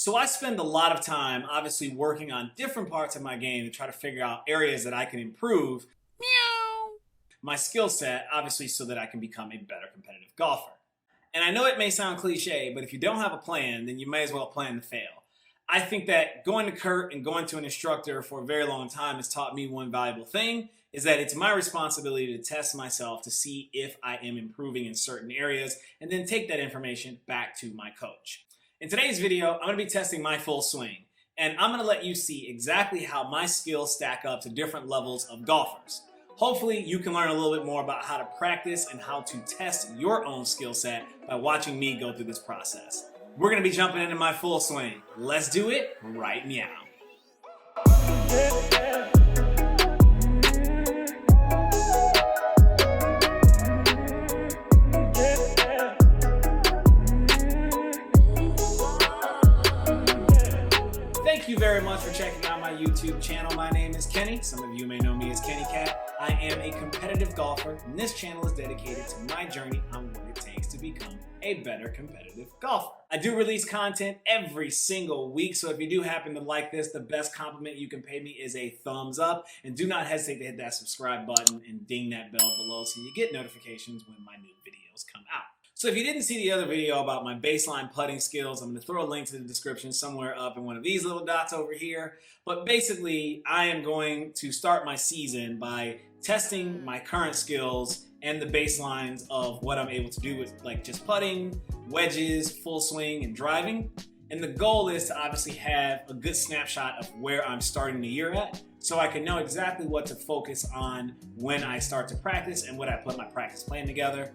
So I spend a lot of time obviously working on different parts of my game to try to figure out areas that I can improve my skill set, obviously so that I can become a better competitive golfer. And I know it may sound cliche, but if you don't have a plan, then you may as well plan to fail. I think that going to Kurt and going to an instructor for a very long time has taught me one valuable thing, is that it's my responsibility to test myself to see if I am improving in certain areas and then take that information back to my coach. In today's video, I'm going to be testing my full swing, and I'm going to let you see exactly how my skills stack up to different levels of golfers. Hopefully, you can learn a little bit more about how to practice and how to test your own skill set by watching me go through this process. We're going to be jumping into my full swing. Let's do it right now. Thank you very much for checking out my YouTube channel. My name is Kenny. Some of you may know me as Kennie Kat. I am a competitive golfer, and this channel is dedicated to my journey on what it takes to become a better competitive golfer. I do release content every single week, so if you do happen to like this, the best compliment you can pay me is a thumbs up, and do not hesitate to hit that subscribe button and ding that bell below so you get notifications when my new videos come out. So if you didn't see the other video about my baseline putting skills, I'm going to throw a link to the description somewhere up in one of these little dots over here. But basically, I am going to start my season by testing my current skills and the baselines of what I'm able to do with like just putting, wedges, full swing, and driving. And the goal is to obviously have a good snapshot of where I'm starting the year at, so I can know exactly what to focus on when I start to practice and when I put my practice plan together.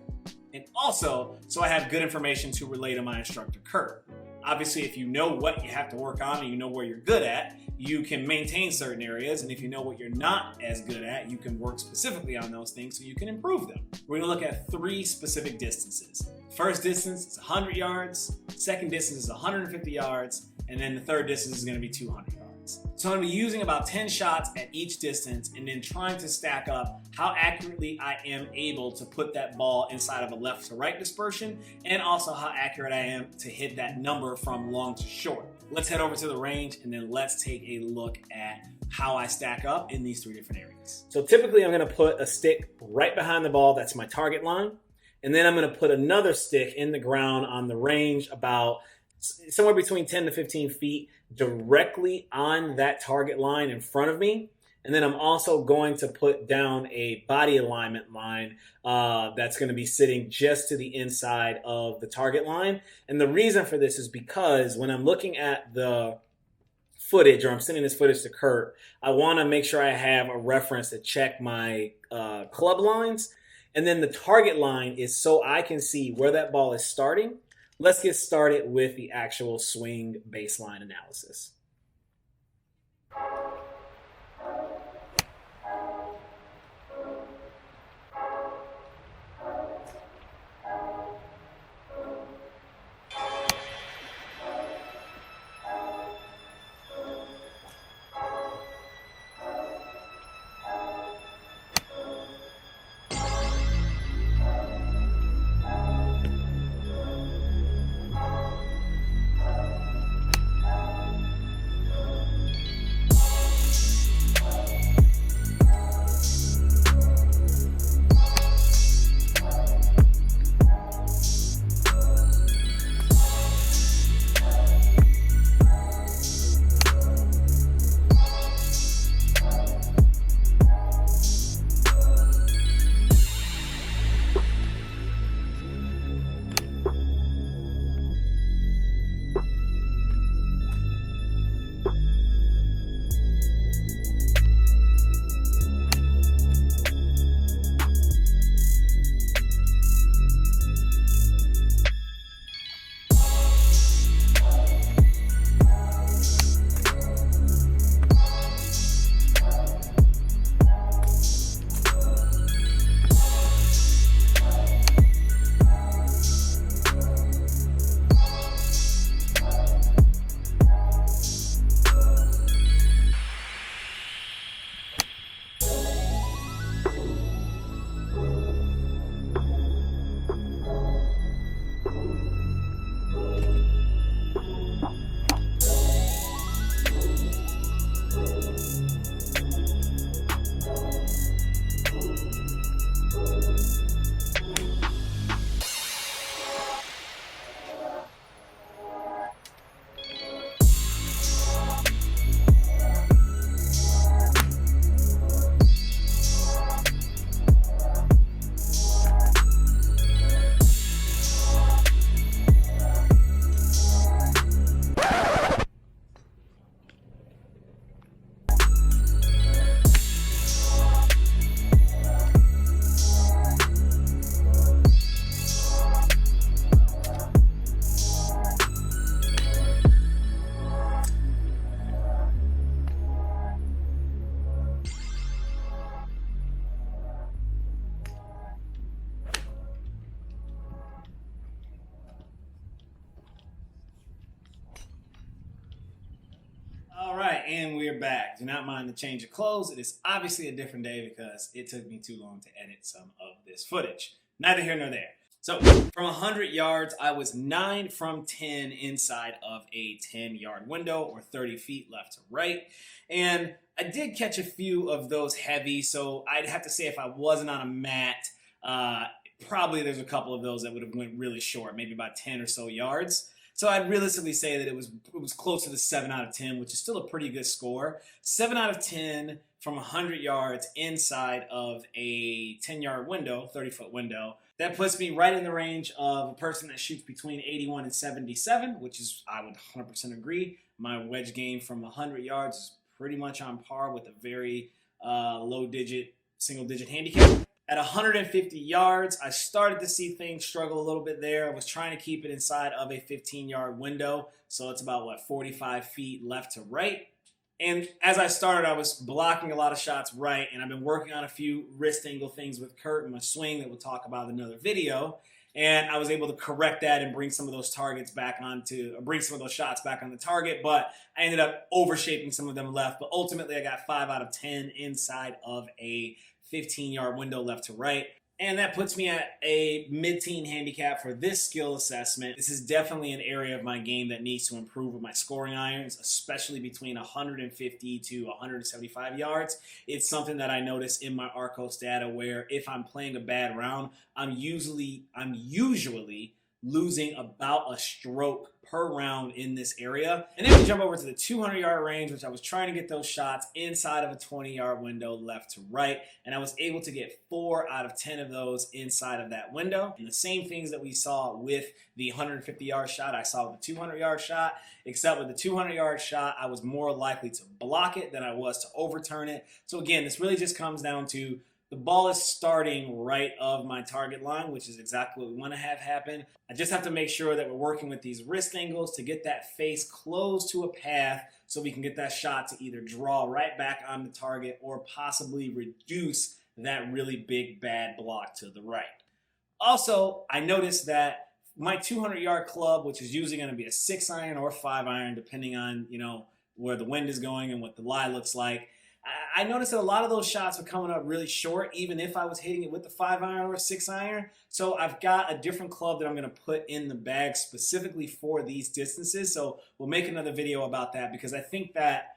And also, so I have good information to relay to my instructor, Kurt. Obviously, if you know what you have to work on and you know where you're good at, you can maintain certain areas. And if you know what you're not as good at, you can work specifically on those things so you can improve them. We're gonna look at 3 specific distances. First distance is 100 yards, second distance is 150 yards, and then the third distance is gonna be 200 yards. So I'm gonna be using about 10 shots at each distance and then trying to stack up how accurately I am able to put that ball inside of a left to right dispersion, and also how accurate I am to hit that number from long to short. Let's head over to the range and then let's take a look at how I stack up in these 3 different areas. So typically I'm gonna put a stick right behind the ball, that's my target line, and then I'm gonna put another stick in the ground on the range about somewhere between 10 to 15 feet directly on that target line in front of me. And then I'm also going to put down a body alignment line that's going to be sitting just to the inside of the target line. And the reason for this is because when I'm looking at the footage, or I'm sending this footage to Kurt, I want to make sure I have a reference to check my club lines. And then the target line is so I can see where that ball is starting. Let's get started with the actual swing baseline analysis. All right, and we're back. Do not mind the change of clothes. It is obviously a different day because it took me too long to edit some of this footage. Neither here nor there. So from 100 yards, I was 9 from 10 inside of a 10-yard window, or 30 feet left to right. And I did catch a few of those heavy, so I'd have to say if I wasn't on a mat, probably there's a couple of those that would have went really short, maybe about 10 or so yards. So I'd realistically say that it was closer to 7 out of 10, which is still a pretty good score. 7 out of 10 from 100 yards inside of a 10-yard window, 30-foot window. That puts me right in the range of a person that shoots between 81 and 77, which is, I would 100% agree. My wedge game from 100 yards is pretty much on par with a very low-digit, single-digit handicap. At 150 yards, I started to see things struggle a little bit there. I was trying to keep it inside of a 15-yard window, so it's about, 45 feet left to right. And as I started, I was blocking a lot of shots right, and I've been working on a few wrist angle things with Kurt in my swing that we'll talk about in another video. And I was able to correct that and bring some of those shots back on the target, but I ended up overshaping some of them left. But ultimately, I got 5 out of 10 inside of a 15-yard window left to right. And that puts me at a mid-teen handicap for this skill assessment. This is definitely an area of my game that needs to improve with my scoring irons, especially between 150 to 175 yards. It's something that I notice in my Arcos data where if I'm playing a bad round, I'm usually losing about a stroke per round in this area. And then we jump over to the 200-yard range, which I was trying to get those shots inside of a 20-yard window left to right. And I was able to get 4 out of 10 of those inside of that window. And the same things that we saw with the 150-yard shot, I saw with the 200-yard shot, except with the 200-yard shot, I was more likely to block it than I was to overturn it. So again, this really just comes down to the ball is starting right of my target line, which is exactly what we want to have happen. I just have to make sure that we're working with these wrist angles to get that face close to a path so we can get that shot to either draw right back on the target or possibly reduce that really big bad block to the right. Also, I noticed that my 200-yard club, which is usually going to be a 6-iron or 5-iron, depending on, where the wind is going and what the lie looks like, I noticed that a lot of those shots were coming up really short, even if I was hitting it with the 5-iron or 6-iron. So I've got a different club that I'm going to put in the bag specifically for these distances. So we'll make another video about that because I think that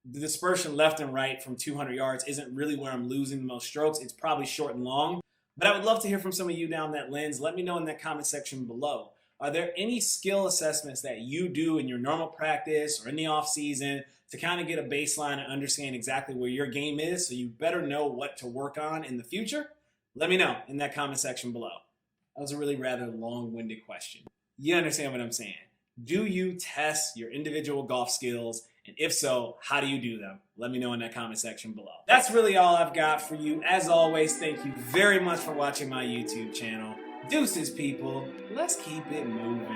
the dispersion left and right from 200 yards isn't really where I'm losing the most strokes. It's probably short and long. But I would love to hear from some of you down that lens. Let me know in that comment section below. Are there any skill assessments that you do in your normal practice or in the off season to kind of get a baseline and understand exactly where your game is so you better know what to work on in the future? Let me know in that comment section below. That was a really rather long-winded question. You understand what I'm saying? Do you test your individual golf skills? And if so, how do you do them? Let me know in that comment section below. That's really all I've got for you. As always, thank you very much for watching my YouTube channel. Deuces, people. Let's keep it moving.